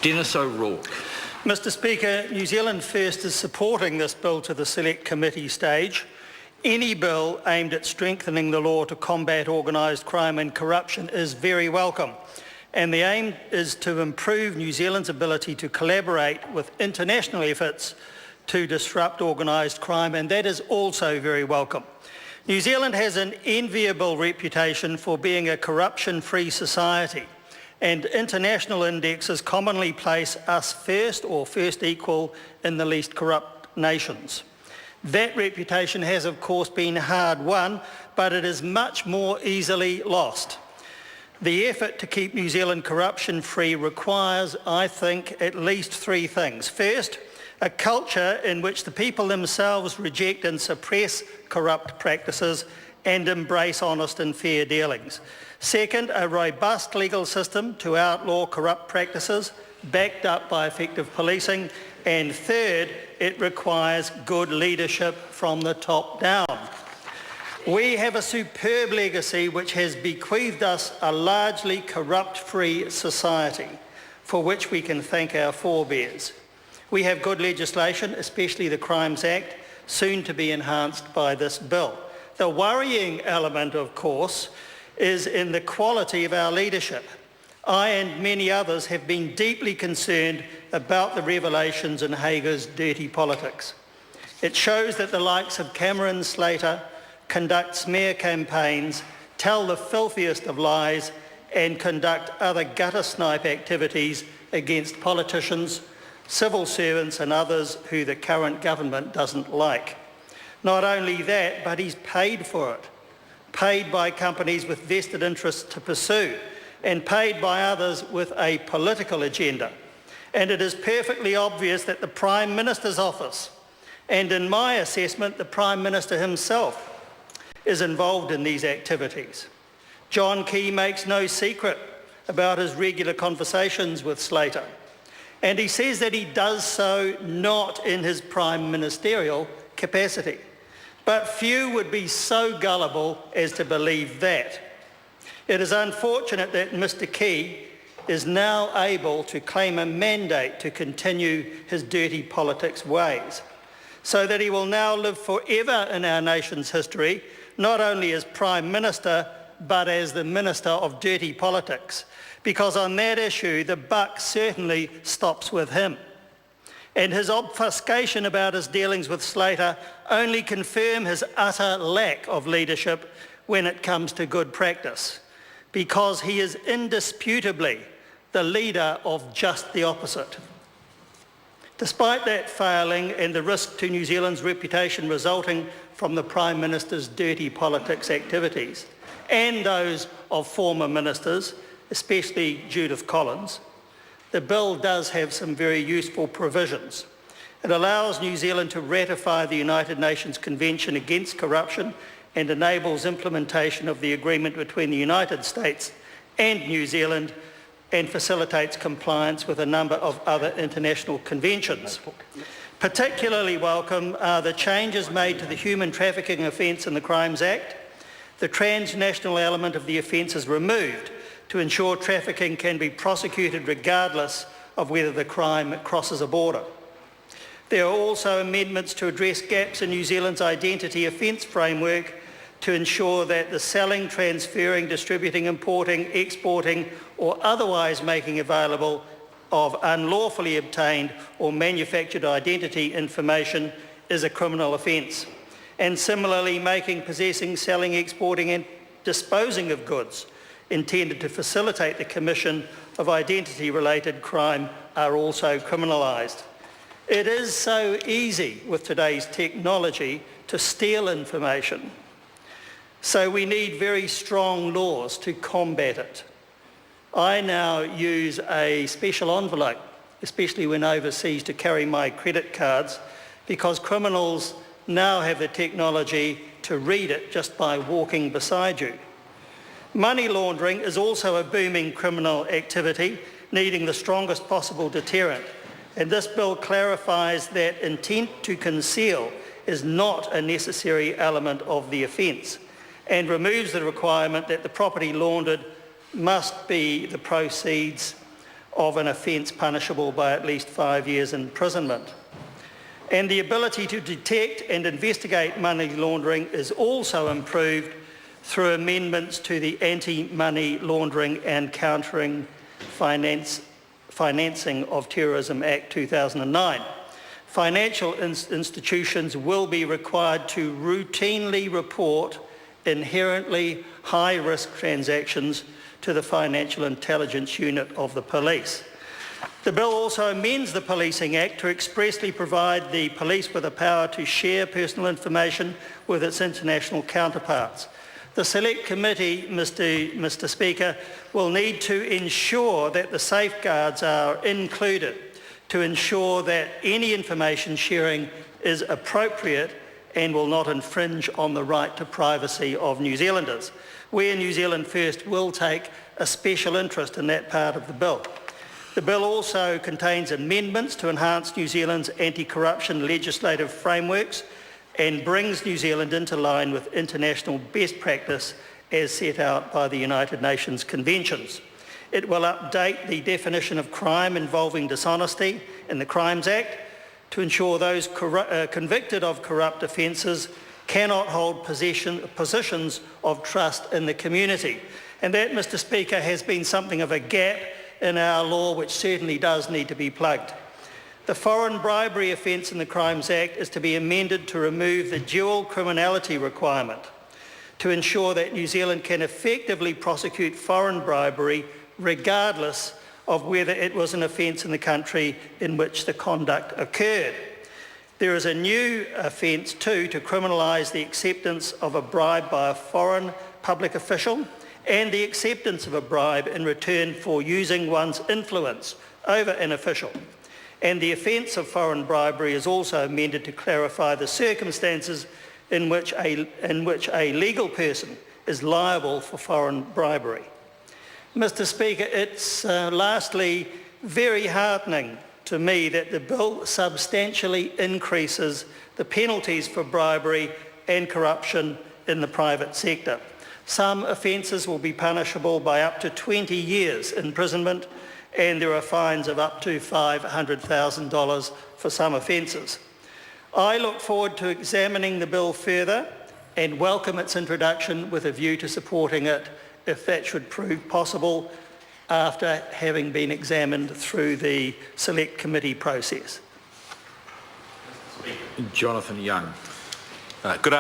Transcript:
Dennis O'Rourke. Mr Speaker, New Zealand First is supporting this bill to the Select Committee stage. Any bill aimed at strengthening the law to combat organised crime and corruption is very welcome, and the aim is to improve New Zealand's ability to collaborate with international efforts to disrupt organised crime, and that is also very welcome. New Zealand has an enviable reputation for being a corruption-free society, and international indexes commonly place us first or first equal in the least corrupt nations. That reputation has of course been hard won, but it is much more easily lost. The effort to keep New Zealand corruption-free requires, I think, at least three things. First, a culture in which the people themselves reject and suppress corrupt practices and embrace honest and fair dealings. Second, a robust legal system to outlaw corrupt practices, backed up by effective policing. And third, it requires good leadership from the top down. We have a superb legacy which has bequeathed us a largely corrupt-free society, for which we can thank our forebears. We have good legislation, especially the Crimes Act, soon to be enhanced by this bill. The worrying element, of course, is in the quality of our leadership. I and many others have been deeply concerned about the revelations in Hager's dirty politics. It shows that the likes of Cameron Slater conduct smear campaigns, tell the filthiest of lies, and conduct other gutter-snipe activities against politicians, civil servants and others who the current government doesn't like. Not only that, but he's paid for it, paid by companies with vested interests to pursue, and paid by others with a political agenda. And it is perfectly obvious that the Prime Minister's office, and in my assessment, the Prime Minister himself, is involved in these activities. John Key makes no secret about his regular conversations with Slater, and he says that he does so not in his prime ministerial capacity. But few would be so gullible as to believe that. It is unfortunate that Mr Key is now able to claim a mandate to continue his dirty politics ways, so that he will now live forever in our nation's history, not only as Prime Minister, but as the Minister of Dirty Politics, because on that issue, the buck certainly stops with him. And his obfuscation about his dealings with Slater only confirm his utter lack of leadership when it comes to good practice, because he is indisputably the leader of just the opposite. Despite that failing and the risk to New Zealand's reputation resulting from the Prime Minister's dirty politics activities, and those of former ministers, especially Judith Collins, the bill does have some very useful provisions. It allows New Zealand to ratify the United Nations Convention Against Corruption and enables implementation of the agreement between the United States and New Zealand, and facilitates compliance with a number of other international conventions. Particularly welcome are the changes made to the human trafficking offence in the Crimes Act. The transnational element of the offence is removed to ensure trafficking can be prosecuted regardless of whether the crime crosses a border. There are also amendments to address gaps in New Zealand's identity offence framework to ensure that the selling, transferring, distributing, importing, exporting or otherwise making available of unlawfully obtained or manufactured identity information is a criminal offence. And similarly, making, possessing, selling, exporting and disposing of goods intended to facilitate the commission of identity-related crime are also criminalised. It is so easy with today's technology to steal information, so we need very strong laws to combat it. I now use a special envelope, especially when overseas, to carry my credit cards, because criminals now have the technology to read it just by walking beside you. Money laundering is also a booming criminal activity, needing the strongest possible deterrent. And this bill clarifies that intent to conceal is not a necessary element of the offence, and removes the requirement that the property laundered must be the proceeds of an offence punishable by at least 5 years imprisonment. And the ability to detect and investigate money laundering is also improved through amendments to the Anti-Money Laundering and Countering Financing of Terrorism Act 2009. Financial institutions will be required to routinely report inherently high-risk transactions to the Financial Intelligence Unit of the Police. The bill also amends the Policing Act to expressly provide the police with the power to share personal information with its international counterparts. The Select Committee, Mr Speaker, will need to ensure that the safeguards are included to ensure that any information sharing is appropriate and will not infringe on the right to privacy of New Zealanders. We in New Zealand First will take a special interest in that part of the bill. The bill also contains amendments to enhance New Zealand's anti-corruption legislative frameworks and brings New Zealand into line with international best practice as set out by the United Nations conventions. It will update the definition of crime involving dishonesty in the Crimes Act to ensure those convicted of corrupt offences cannot hold positions of trust in the community. And that, Mr Speaker, has been something of a gap in our law which certainly does need to be plugged. The foreign bribery offence in the Crimes Act is to be amended to remove the dual criminality requirement to ensure that New Zealand can effectively prosecute foreign bribery regardless of whether it was an offence in the country in which the conduct occurred. There is a new offence too to criminalise the acceptance of a bribe by a foreign public official and the acceptance of a bribe in return for using one's influence over an official. And the offence of foreign bribery is also amended to clarify the circumstances in which a legal person is liable for foreign bribery. Mr Speaker, it's lastly very heartening to me that the bill substantially increases the penalties for bribery and corruption in the private sector. Some offences will be punishable by up to 20 years imprisonment, and there are fines of up to $500,000 for some offences. I look forward to examining the bill further and welcome its introduction with a view to supporting it if that should prove possible after having been examined through the Select Committee process. Jonathan Young. Good afternoon.